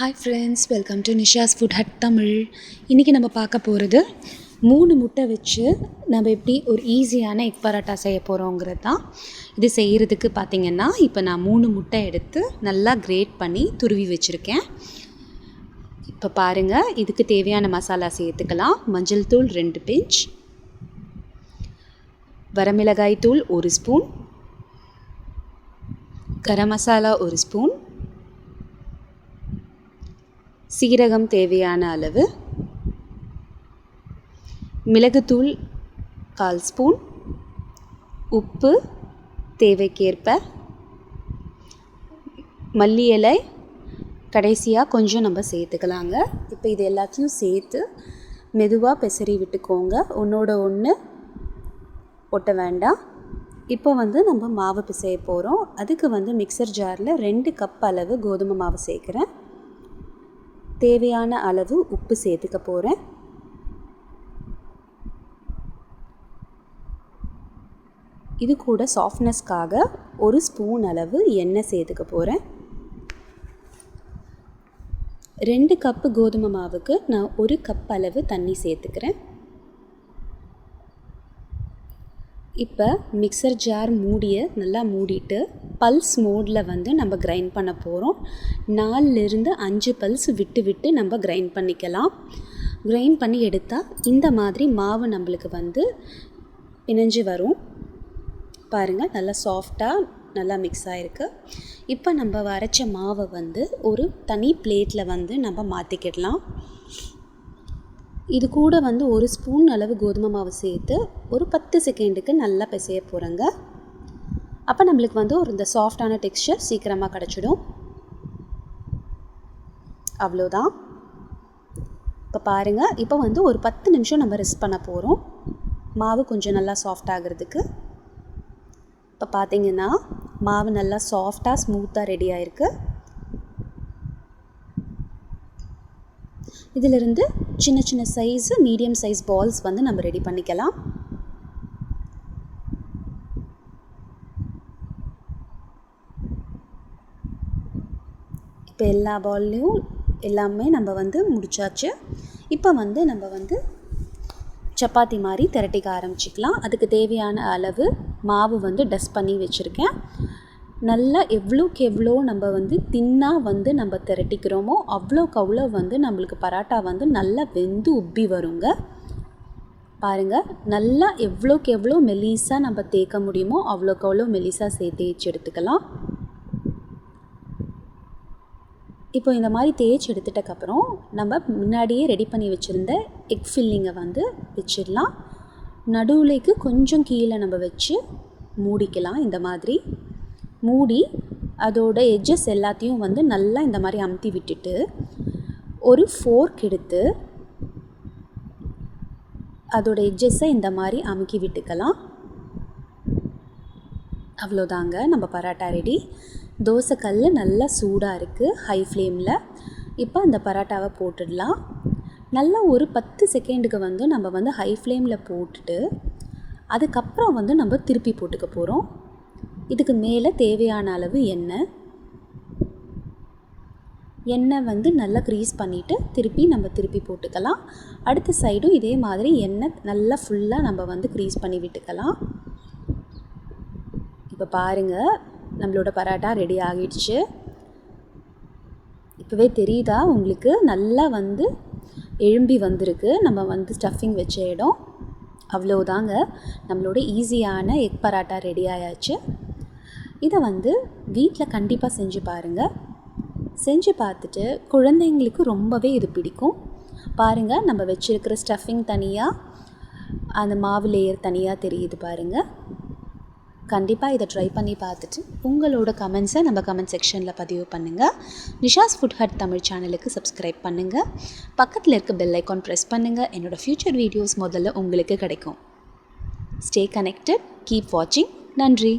Hi friends, welcome to Nisha's food hut Tamil. இன்றைக்கி நம்ம பார்க்க போகிறது 3 முட்டை வச்சு நம்ம எப்படி ஒரு ஈஸியான எக் பராட்டா செய்ய போகிறோங்கிறது தான். இது செய்கிறதுக்கு பார்த்திங்கன்னா, இப்போ நான் 3 முட்டை எடுத்து நல்லா கிரேட் பண்ணி துருவி வச்சுருக்கேன். இப்போ பாருங்கள், இதுக்கு தேவையான மசாலா சேர்த்துக்கலாம். மஞ்சள் தூள் 2 பிஞ்ச், வரமிளகாய் தூள் 1 ஸ்பூன், கரம் மசாலா 1 ஸ்பூன், சீரகம் தேவையான அளவு, மிளகுத்தூள் 1/4 ஸ்பூன், உப்பு தேவைக்கேற்ப, மல்லி இலை கடைசியாக கொஞ்சம் நம்ம சேர்த்துக்கலாங்க. இப்போ இது எல்லாத்தையும் சேர்த்து மெதுவாக பெசரி விட்டுக்கோங்க. ஒன்றோட ஒன்று ஒட்ட வேண்டாம். இப்போ நம்ம மாவு பிசைய போகிறோம். அதுக்கு மிக்சர் ஜாரில் 2 கப் அளவு கோதுமை மாவு சேர்க்குறேன். தேவையான அளவு உப்பு சேர்த்துக்க போகிறேன். இது கூட சாஃப்ட்னஸ்க்காக 1 ஸ்பூன் அளவு எண்ணெய் சேர்த்துக்க போகிறேன். 2 கப்பு கோதுமை மாவுக்கு நான் 1 கப் அளவு தண்ணி சேர்த்துக்கிறேன். இப்போ மிக்சர் ஜார் மூடியை நல்லா மூடிட்டு பல்ஸ் மோடில் நம்ம கிரைண்ட் பண்ண போகிறோம். 4லிருந்து 5 பல்ஸ் விட்டு விட்டு நம்ம கிரைண்ட் பண்ணிக்கலாம். கிரைண்ட் பண்ணி எடுத்தால் இந்த மாதிரி மாவு நம்மளுக்கு பிணைஞ்சு வரும். பாருங்கள், நல்லா சாஃப்டாக நல்லா மிக்ஸ் ஆகிருக்கு. இப்போ நம்ம அரைச்ச மாவை ஒரு தனி பிளேட்டில் நம்ம மாற்றிக்கிடலாம். இது கூட 1 ஸ்பூன் அளவு கோதுமை மாவு சேர்த்து ஒரு 10 செகண்டுக்கு நல்லா பிசைய போகிறேங்க. அப்போ நம்மளுக்கு ஒரு இந்த சாஃப்டான டெக்ஸ்சர் சீக்கிரமாக கிடச்சிடும். அவ்வளோதான். இப்போ பாருங்கள், இப்போ ஒரு 10 நிமிஷம் நம்ம ரெஸ்ட் பண்ண போகிறோம், மாவு கொஞ்சம் நல்லா சாஃப்ட் ஆகிறதுக்கு. இப்போ பார்த்திங்கன்னா மாவு நல்லா சாஃப்டாக ஸ்மூத்தாக ரெடி ஆகிருக்கு. இதிலிருந்து சின்ன சின்ன சைஸு மீடியம் சைஸ் பால்ஸ் நம்ம ரெடி பண்ணிக்கலாம். இப்போ எல்லா பால்லையும் எல்லாமே நம்ம முடிச்சாச்சு. இப்போ நம்ம சப்பாத்தி மாதிரி திரட்டிக்க ஆரம்பிச்சிக்கலாம். அதுக்கு தேவையான அளவு மாவு டஸ்ட் பண்ணி வச்சுருக்கேன். நல்லா எவ்வளோக்கு எவ்வளோ நம்ம தின்னாக நம்ம திரட்டிக்கிறோமோ அவ்வளோக்கு அவ்வளோ நம்மளுக்கு பராட்டா நல்லா வெந்து உப்பி வருங்க. பாருங்கள், நல்லா எவ்வளோக்கு எவ்வளோ மெலிசாக நம்ம தேய்க்க முடியுமோ அவ்வளோக்கு அவ்வளோ மெலிசாக தேய்ச்சி எடுத்துக்கலாம். இப்போ இந்த மாதிரி தேய்ச்சி எடுத்துட்டக்கப்புறம் நம்ம முன்னாடியே ரெடி பண்ணி வச்சுருந்த எக் ஃபில்லிங்கை வச்சிடலாம். நடுவுலைக்கு கொஞ்சம் கீழே நம்ம வச்சு மூடிக்கலாம். இந்த மாதிரி மூடி அதோட எட்ஜஸ் எல்லாத்தையும் நல்லா இந்த மாதிரி அமுத்தி விட்டுட்டு ஒரு ஃபோர்க் எடுத்து அதோட எட்ஜஸை இந்த மாதிரி அமுக்கி விட்டுக்கலாம். அவ்வளோதாங்க, நம்ம பராட்டா ரெடி. தோசைக்கல் நல்லா சூடாக இருக்குது, ஹை ஃப்ளேமில். இப்போ அந்த பராட்டாவை போட்டுடலாம். நல்லா ஒரு 10 செகண்டுக்கு நம்ம ஹை ஃப்ளேமில் போட்டுட்டு அதுக்கப்புறம் நம்ம திருப்பி போட்டுக்க போகிறோம். இதுக்கு மேலே தேவையான அளவு எண்ணெய் நல்லா க்ரீஸ் பண்ணிவிட்டு திருப்பி போட்டுக்கலாம். அடுத்த சைடும் இதே மாதிரி எண்ணெய் நல்லா ஃபுல்லாக நம்ம க்ரீஸ் பண்ணி விட்டுக்கலாம். இப்போ பாருங்கள், நம்மளோட பராட்டா ரெடி ஆகிடுச்சு. இப்போவே தெரியுதா உங்களுக்கு, நல்லா எழும்பி வந்திருக்கு நம்ம ஸ்டஃபிங் வச்ச இடம். அவ்வளோதாங்க, நம்மளோட ஈஸியான எக் பராட்டா ரெடி ஆயாச்சு. இதை வீட்டில் கண்டிப்பாக செஞ்சு பாருங்கள். செஞ்சு பார்த்துட்டு குழந்தைங்களுக்கு ரொம்பவே இது பிடிக்கும். பாருங்கள், நம்ம வச்சுருக்கிற ஸ்டஃபிங் தனியாக, அந்த மாவு லேயர் தனியாக தெரியுது பாருங்கள். கண்டிப்பாக இதை ட்ரை பண்ணி பார்த்துட்டு உங்களோட கமெண்ட்ஸை நம்ம கமெண்ட் செக்ஷனில் பதிவு பண்ணுங்கள். நிஷாஸ் ஃபுட் ஹட் தமிழ் சேனலுக்கு சப்ஸ்கிரைப் பண்ணுங்கள். பக்கத்தில் இருக்க பெல் ஐக்கான் ப்ரெஸ் பண்ணுங்கள். என்னோடய ஃப்யூச்சர் வீடியோஸ் முதல்ல உங்களுக்கு கிடைக்கும். ஸ்டே கனெக்டட், கீப் வாட்சிங். நன்றி.